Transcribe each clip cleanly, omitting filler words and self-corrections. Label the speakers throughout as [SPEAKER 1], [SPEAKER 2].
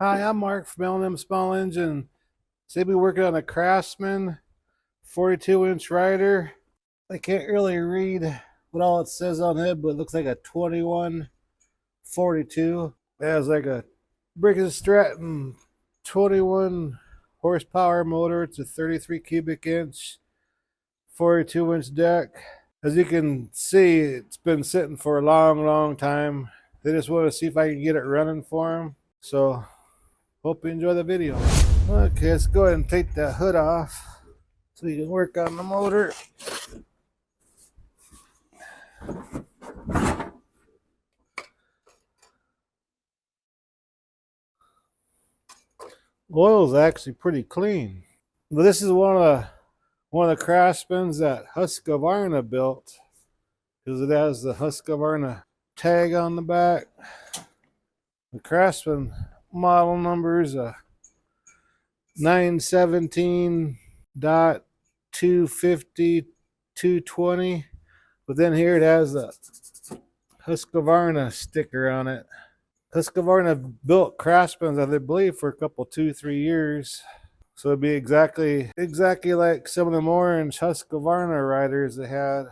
[SPEAKER 1] Hi, I'm Mark from L&M Small Engine. Today we're working on a Craftsman 42-inch rider. I can't really read what all it says on it, but it looks like a 2142. It has like a Briggs & Stratton 21 horsepower motor. It's a 33 cubic inch, 42-inch deck. As you can see, it's been sitting for a long time. They just want to see if I can get it running for them. So hope you enjoy the video. Okay, let's go ahead and take the hood off so you can work on the motor. Oil is actually pretty clean. But this is one of the Craftsmans that Husqvarna built because it has the Husqvarna tag on the back. The Craftsman model number is a 917.250.220, but then here it has the Husqvarna sticker on it. Husqvarna built Craftsman, I believe, for a couple, 2-3 years. So it'd be exactly like some of the orange Husqvarna riders they had,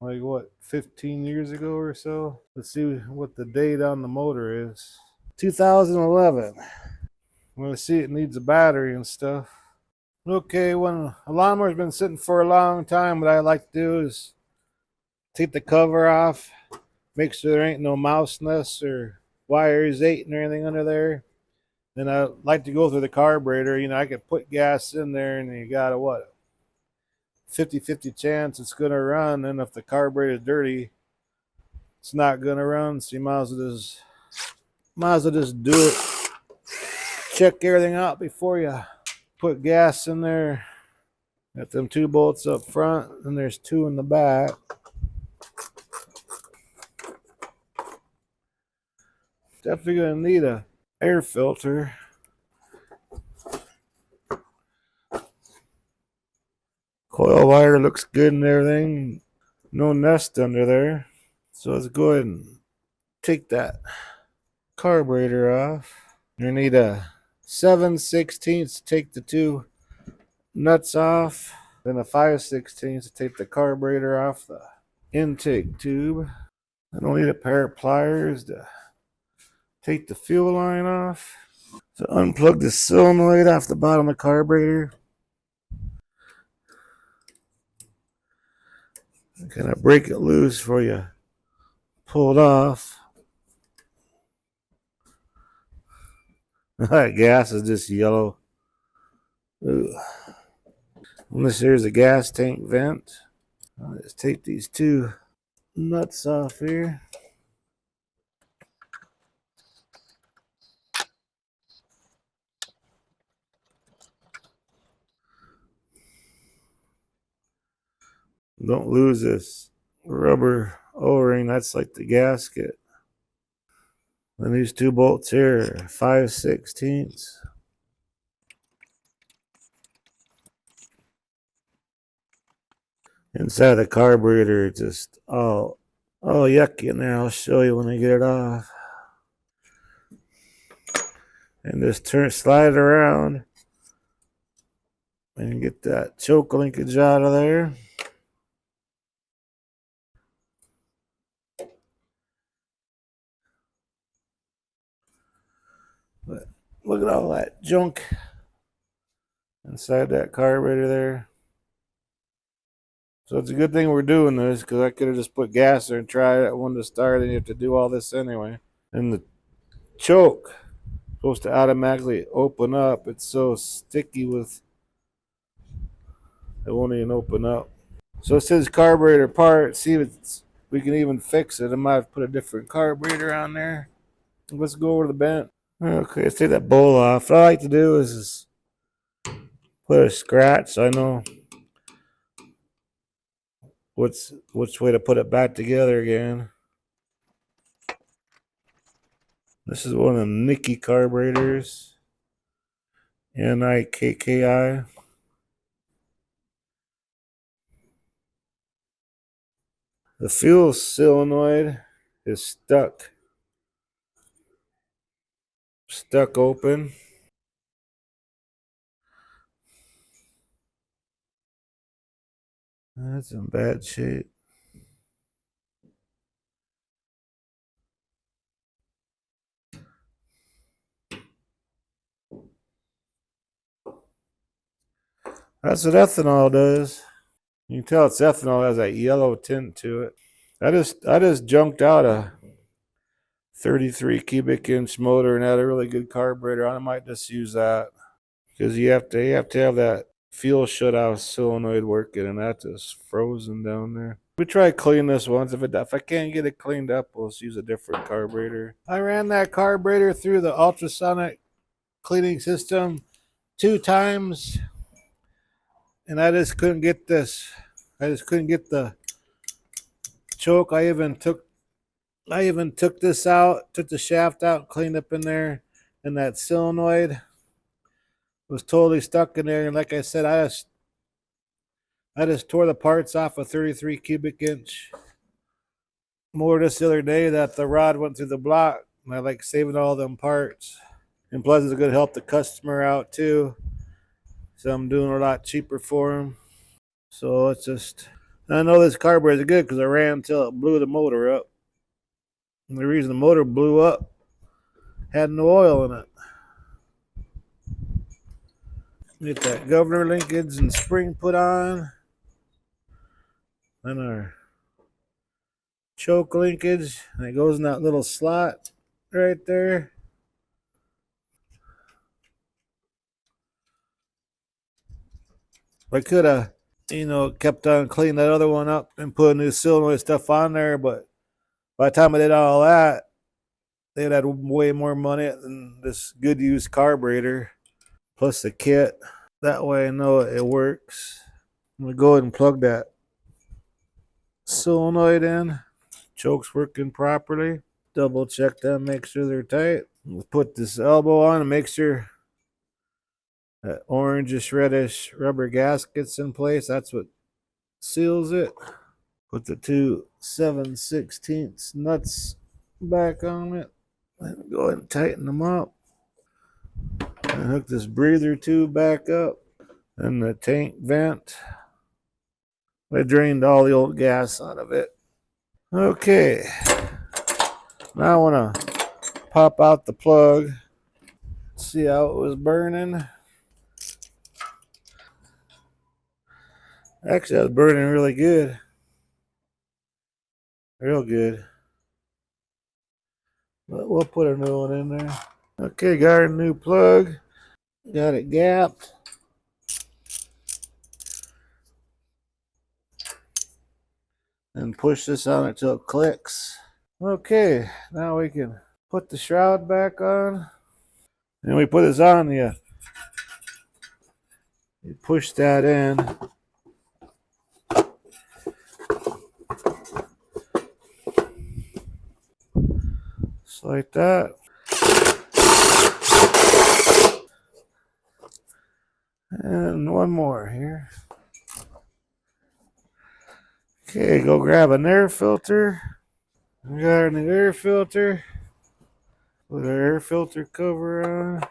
[SPEAKER 1] like what, 15 years ago or so. Let's see what the date on the motor is. 2011. Well, see, it needs a battery and stuff. Okay, when a lawnmower's been sitting for a long time, what I like to do is take the cover off, make sure there ain't no mouse nests or wires eating or anything under there. Then I like to go through the carburetor. You know, I could put gas in there and you got a what, 50-50 chance it's going to run. And if the carburetor is dirty, it's not going to run. So you might as well just do it. Check everything out before you put gas in there. Got them 2 bolts up front, and there's 2 in the back. Definitely going to need a air filter. Coil wire looks good and everything. No nest under there. So let's go ahead and take that carburetor off. You need a 7/16 to take the 2 nuts off. Then a 5/16 to take the carburetor off the intake tube. I don't need a pair of pliers to take the fuel line off. So unplug the solenoid off the bottom of the carburetor. Kind of break it loose before you pull it off. That gas is just yellow. Ooh. And this here's a gas tank vent. I'll just take these 2 nuts off here. Don't lose this rubber O-ring. That's like the gasket. And these 2 bolts here, 5/16. Inside the carburetor, just all yucky in there. I'll show you when I get it off. And just slide it around and get that choke linkage out of there. But look at all that junk inside that carburetor there. So it's a good thing we're doing this, because I could have just put gas there and tried that one to start, and you have to do all this anyway. And the choke is supposed to automatically open up. It's so sticky with it won't even open up. So it says carburetor part. See if we can even fix it. I might have put a different carburetor on there. Let's go over the vent. Okay, let's take that bowl off. What I like to do is put a scratch so I know which way to put it back together again. This is one of the Nicky carburetors. Nikki. The fuel solenoid is stuck stuck open. That's in bad shape. That's what ethanol does. You can tell it's ethanol. It has that yellow tint to it. I just junked out a 33 cubic inch motor and had a really good carburetor on it. I might just use that because you have to have that fuel shutoff solenoid working, and that's just frozen down there. We tried cleaning this once. If I can't get it cleaned up, we'll just use a different carburetor. I ran that carburetor through the ultrasonic cleaning system 2 times, and I just couldn't get this. I just couldn't get the choke. I even took this out, took the shaft out, cleaned up in there, and that solenoid was totally stuck in there. And like I said, I just tore the parts off a 33 cubic inch motor this the other day that the rod went through the block, and I like saving all them parts. And plus, it's going to help the customer out too. So I'm doing a lot cheaper for him. So it's just, I know this carburetor is good because I ran until it blew the motor up. And the reason the motor blew up had no oil in it. Get that governor linkage and spring put on. And our choke linkage. And it goes in that little slot right there. I could have, kept on cleaning that other one up and put a new solenoid stuff on there, but by the time I did all that, they'd had way more money than this good used carburetor, plus the kit. That way I know it works. I'm going to go ahead and plug that solenoid in. Choke's working properly. Double check them, make sure they're tight. We'll put this elbow on and make sure that orangish reddish rubber gasket's in place. That's what seals it. Put the two 7/16 nuts back on it. And go ahead and tighten them up. And hook this breather tube back up. And the tank vent. I drained all the old gas out of it. Okay. Now I want to pop out the plug. See how it was burning. Actually, I was burning really good. Real good. But we'll put a new one in there. Okay, got a new plug. Got it gapped. And push this on until it clicks. Okay, now we can put the shroud back on. And we put this on, you push that in. Just like that. And one more here. Okay, go grab an air filter. We got an air filter. Put our air filter cover on.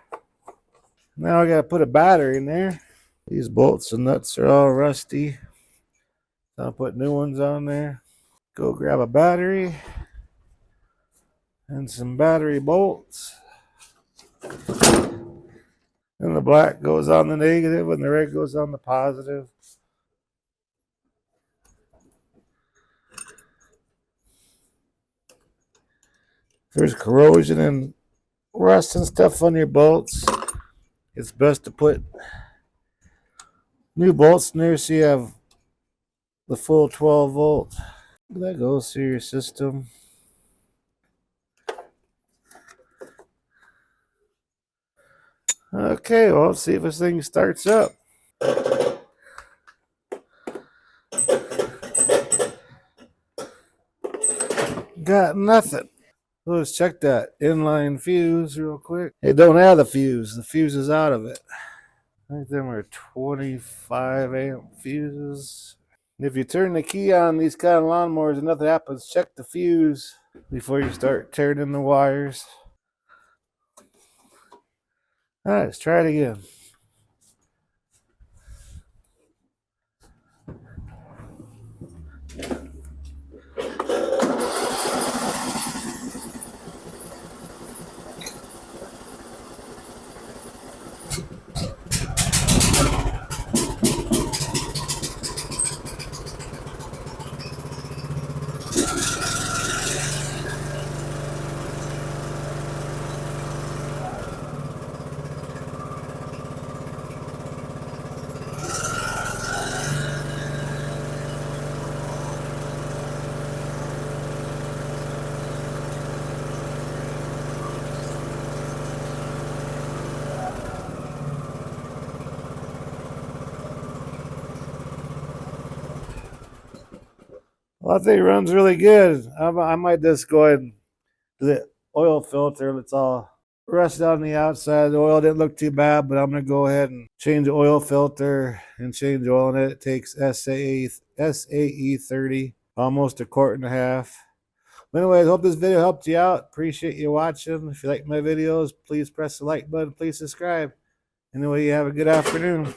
[SPEAKER 1] Now I gotta put a battery in there. These bolts and nuts are all rusty. I'll put new ones on there. Go grab a battery and some battery bolts. And the black goes on the negative and the red goes on the positive. If there's corrosion and rust and stuff on your bolts, it's best to put new bolts in there so you have the full 12 volt. That goes through your system. Okay, well, let's see if this thing starts up. Got nothing. Let's check that inline fuse real quick. It don't have the fuse. The fuse is out of it. I think them are 25 amp fuses. If you turn the key on these kind of lawnmowers and nothing happens, check the fuse before you start tearing in the wires. All right, let's try it again. Well, I think it runs really good. I might just go ahead and do the oil filter. It's all rusted on the outside. The oil didn't look too bad, but I'm going to go ahead and change the oil filter and change oil in it. It takes SAE 30, almost a quart and a half. But anyways, hope this video helped you out. Appreciate you watching. If you like my videos, please press the like button. Please subscribe. Anyway, you have a good afternoon.